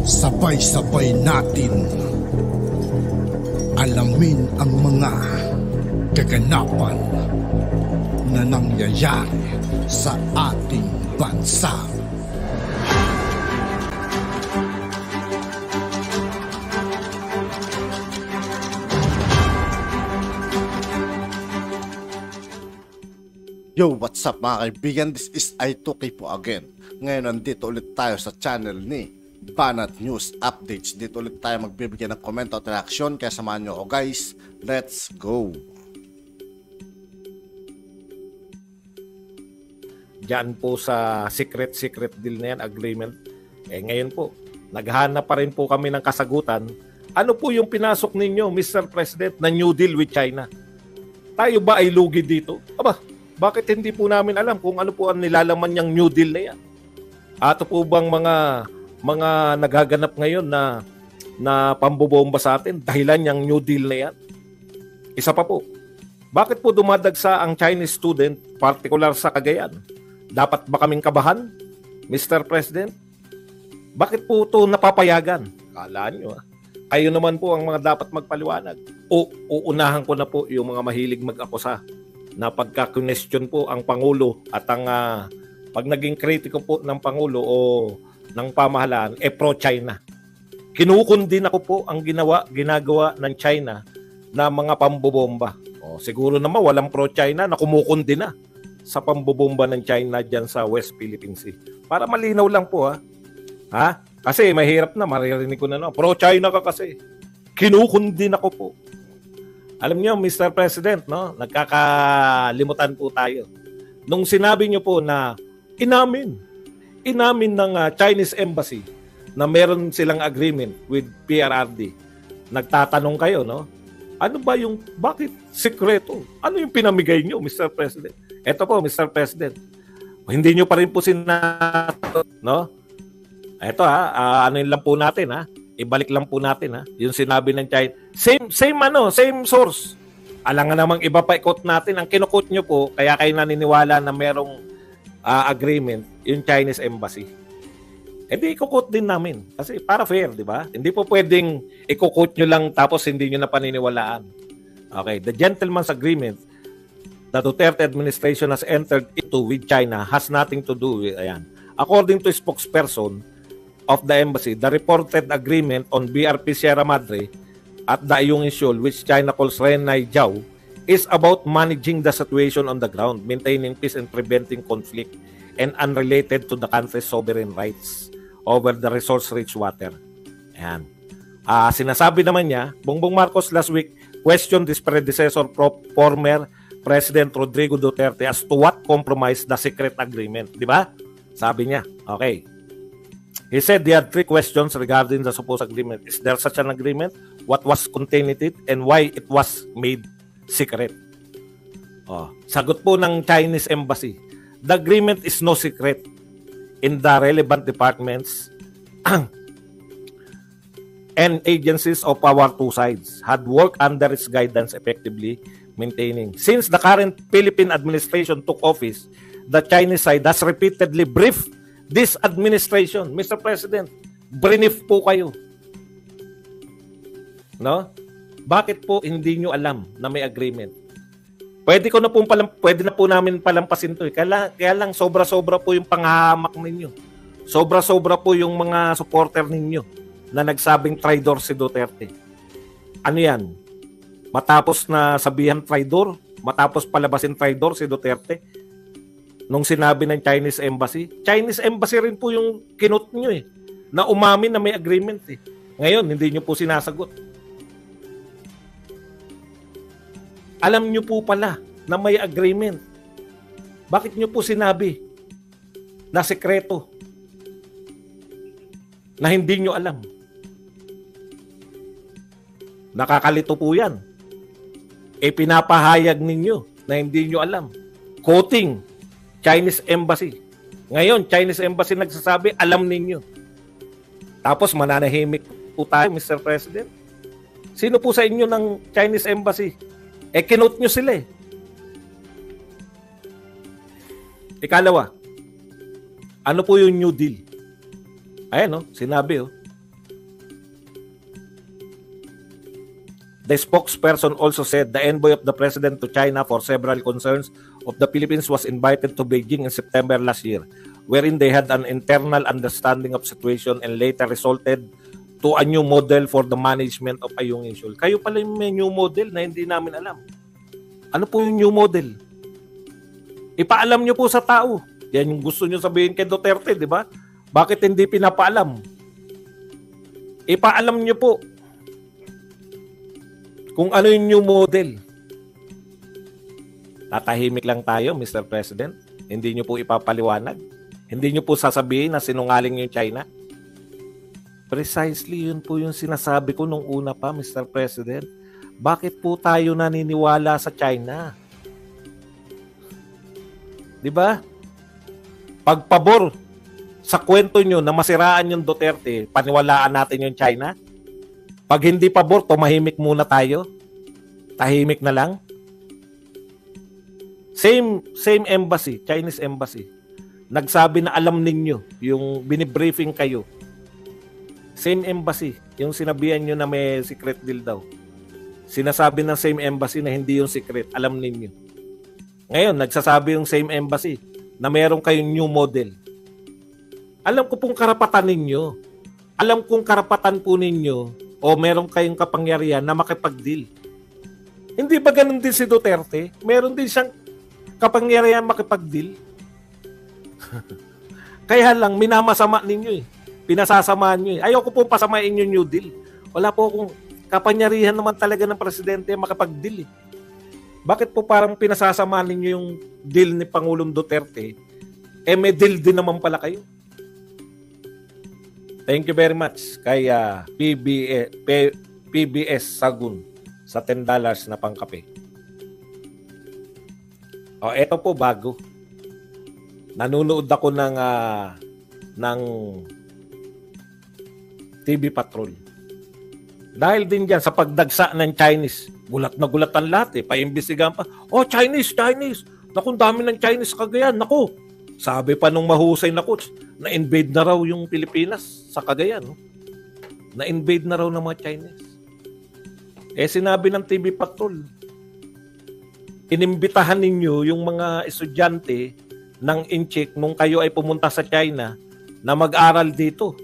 Sabay-sabay natin alamin ang mga kaganapan na nangyayari sa ating bansa. Yo, what's up mga kaibigan? This is I2K po again. Ngayon nandito ulit tayo sa channel ni Banat News Updates. Dito ulit tayo magbibigay ng komento at reaksyon. Kaya samahan nyo ako guys. Let's go! Diyan po sa secret deal na yan, agreement. Ngayon po, naghahanap pa rin po kami ng kasagutan. Ano po yung pinasok ninyo, Mr. President, na New Deal with China? Tayo ba ay lugi dito? Aba, bakit hindi po namin alam kung ano po ang nilalaman niyang New Deal na yan? Ato po bang mga nagaganap ngayon na pambobomba sa atin dahilan niyang New Deal na yan? Isa pa po, bakit po dumadagsa ang Chinese student, particular sa Cagayan? Dapat ba kaming kabahan, Mr. President? Bakit po ito napapayagan? Kala nyo Kayo naman po ang mga dapat magpaliwanag. Uunahan ko na po yung mga mahilig mag-akusa na pagka-question po ang Pangulo at ang pag naging kritiko po ng Pangulo o ng pamahalaan, pro-China. Kinukundin ako po ang ginagawa ng China na mga pambobomba. Siguro naman walang pro-China na kumukundi na sa pambobomba ng China dyan sa West Philippine Sea. Para malinaw lang po Kasi mahirap na, maririnig ko na pro-China ka kasi. Kinukundin ako po. Alam niyo, Mr. President, nagkakalimutan po tayo. Nung sinabi niyo po na inamin ng Chinese Embassy na meron silang agreement with PRRD. Nagtatanong kayo, ano ba yung, bakit sikreto? Ano yung pinamigay niyo, Mr. President? Ito po, Mr. President. Hindi niyo pa rin po sinato, Ito ano yun lang po natin, ibalik lang po natin yung sinabi ng China. Same source. Alam nga namang iba pa ikot natin. Ang kinukot nyo po, kaya kayo naniniwala na merong agreement, yung Chinese Embassy. Di ikukot din namin. Kasi para fair, di ba? Hindi po pwedeng ikukot nyo lang tapos hindi nyo na paniniwalaan. Okay, the gentleman's agreement the Duterte administration has entered into with China has nothing to do with, according to spokesperson of the embassy, the reported agreement on BRP Sierra Madre at the Ayungin Shoal, which China calls Renai Jiao, is about managing the situation on the ground, maintaining peace and preventing conflict, and unrelated to the country's sovereign rights over the resource-rich water. Ayan. Sinasabi naman niya, Bongbong Marcos last week questioned his predecessor, former President Rodrigo Duterte, as to what compromised the secret agreement. Di ba? Sabi niya. Okay. He said he had 3 questions regarding the supposed agreement. Is there such an agreement? What was contained in it? And why it was made secret? Sagot po ng Chinese Embassy. The agreement is no secret in the relevant departments and agencies of our two sides had worked under its guidance effectively maintaining. Since the current Philippine administration took office, the Chinese side has repeatedly briefed this administration. Mr. President, brief po kayo. Bakit po hindi nyo alam na may agreement? Pwede na po namin palampasin to. Kaya lang sobra-sobra po yung panghahamak ninyo. Sobra-sobra po yung mga supporter ninyo na nagsabing traidor si Duterte. Ano yan? Matapos na sabihan traidor, matapos palabasin traidor si Duterte, nung sinabi ng Chinese Embassy rin po yung kinot nyo na umamin na may agreement Ngayon, hindi nyo po sinasagot. Alam nyo po pala na may agreement. Bakit nyo po sinabi na sekreto? Na hindi nyo alam? Nakakalito po yan. Pinapahayag ninyo na hindi nyo alam. Quoting Chinese Embassy. Ngayon, Chinese Embassy nagsasabi, alam ninyo. Tapos mananahimik po tayo, Mr. President. Sino po sa inyo ng Chinese Embassy? Kinote nyo sila Ikalawa, ano po yung New Deal? Ayan, sinabi, The spokesperson also said the envoy of the president to China for several concerns of the Philippines was invited to Beijing in September last year, wherein they had an internal understanding of situation and later resulted to a new model for the management of Ayungin Shoal. Kayo pala yung may new model na hindi namin alam. Ano po yung new model? Ipaalam nyo po sa tao. Yan yung gusto nyo sabihin kay Duterte, di ba? Bakit hindi pinapaalam? Ipaalam nyo po kung ano yung new model. Tatahimik lang tayo, Mr. President. Hindi nyo po ipapaliwanag. Hindi nyo po sasabihin na sinungaling yung China. Precisely yun po yung sinasabi ko nung una pa, Mr. President. Bakit po tayo naniniwala sa China? Di ba? Pagpabor sa kwento nyo na masiraan yung Duterte, paniwalaan natin yung China. Pag hindi pabor, tumahimik muna tayo. Tahimik na lang. Same embassy, Chinese embassy. Nagsabi na alam ninyo yung binibriefing kayo. Same embassy, yung sinabihan nyo na may secret deal daw. Sinasabi ng same embassy na hindi yung secret, alam ninyo. Ngayon, nagsasabi yung same embassy na meron kayong new model. Alam ko pong karapatan ninyo. Alam kong karapatan po ninyo o meron kayong kapangyarihan na makipag-deal. Hindi ba ganun din si Duterte? Meron din siyang kapangyarihan makipag-deal. Kaya lang, minamasama ninyo eh. Pinasasamaan nyo eh. Ayoko po pasamain yung New Deal. Wala po akong kapangyarihan naman talaga ng presidente makipag-deal eh. Bakit po parang pinasasamaan ninyo yung deal ni Pangulong Duterte? May deal din naman pala kayo. Thank you very much kay PBS Sagun sa $10 na pangkape. O, eto po bago. Nanonood ako ng TV Patrol. Dahil din dyan sa pagdagsa ng Chinese, gulat na gulat ang lahat eh. Paimbestigahan pa. Oh, Chinese! Naku, dami ng Chinese Cagayan. Naku, sabi pa nung mahusay na coach, na-invade na raw yung Pilipinas sa Cagayan. No? Na-invade na raw ng mga Chinese. Sinabi ng TV Patrol, inimbitahan ninyo yung mga estudyante ng Incheck nung kayo ay pumunta sa China na mag-aral dito.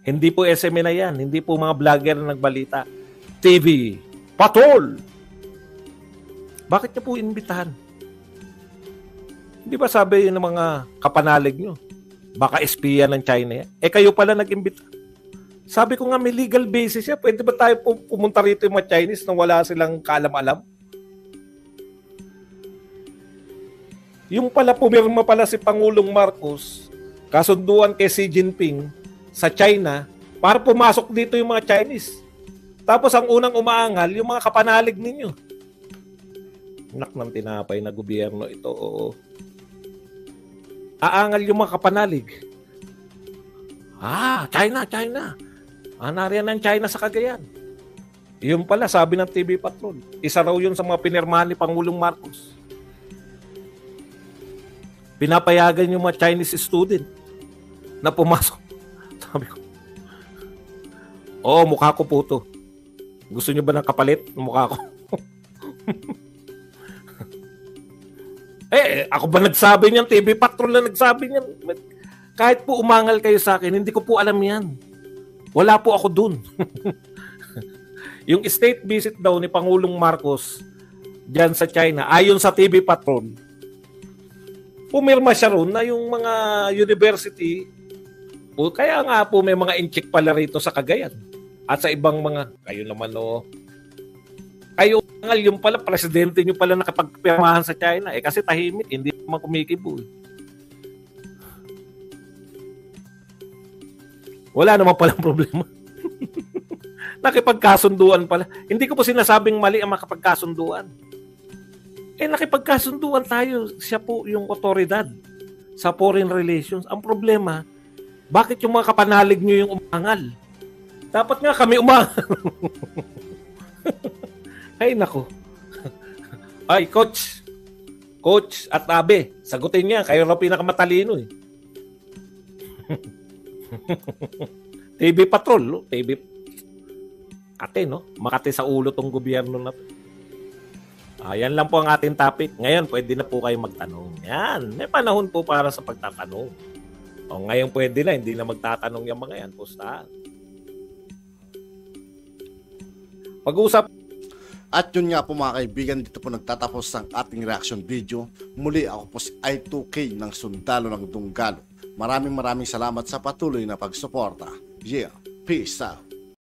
Hindi po SME na yan. Hindi po mga vlogger na nagbalita. TV Patrol! Bakit niyo po inimbitahan? Hindi ba sabi ng mga kapanalig nyo? Baka espiya ng China yan. Kayo pala nag-imbita. Sabi ko nga may legal basis yan. Pwede ba tayo pumunta rito yung mga Chinese nang wala silang kaalam-alam? Yung pala pumirma pala si Pangulong Marcos, kasunduan kay Xi Jinping sa China para pumasok dito yung mga Chinese. Tapos ang unang umaangal, yung mga kapanalig ninyo. Anak ng tinapay na gobyerno ito, oo. Aangal yung mga kapanalig. China. Nariyan ng China sa Cagayan. Yun pala, sabi ng TV Patrol. Isa raw yun sa mga pinirmahan ni Pangulong Marcos. Pinapayagan yung mga Chinese student na pumasok. Sabi ko, mukha ko po to. Gusto nyo ba ng kapalit ng mukha ko? Ako ba nagsabi niyan? TV Patrol na nagsabi niyan. Kahit po umangal kayo sa akin, hindi ko po alam yan. Wala po ako dun. Yung state visit daw ni Pangulong Marcos dyan sa China, ayon sa TV Patrol, pumirma siya ron na yung mga university, kaya nga po may mga incheck pala rito sa Cagayan. At sa ibang mga, kayo naman kayo yung pala, presidente nyo pala nakapagpirmahan sa China. Kasi tahimik, hindi naman kumikibo. Wala naman palang problema. Nakipagkasunduan pala. Hindi ko po sinasabing mali ang makapagkasunduan. Nakipagkasunduan tayo. Siya po yung otoridad sa foreign relations. Ang problema, bakit yung mga kapanalig nyo yung umangal? Dapat nga kami umangal. Ay, nako. Ay, Coach at Abe, sagutin niya. Kayo raw pinakamatalino eh. TV Patrol. Ate, no? Makati sa ulo tong gobyerno na to. Yan lang po ang ating topic. Ngayon, pwede na po kayo magtanong. Yan, may panahon po para sa pagtatanong. O ngayon pwede na, hindi na magtatanong yung mga yan. Pustahan. Pag-usap. At yun nga po mga kaibigan, dito po nagtatapos ang ating reaction video. Muli ako po si I2K ng Sundalo ng Dunggalo. Maraming salamat sa patuloy na pagsuporta. Yeah, peace out.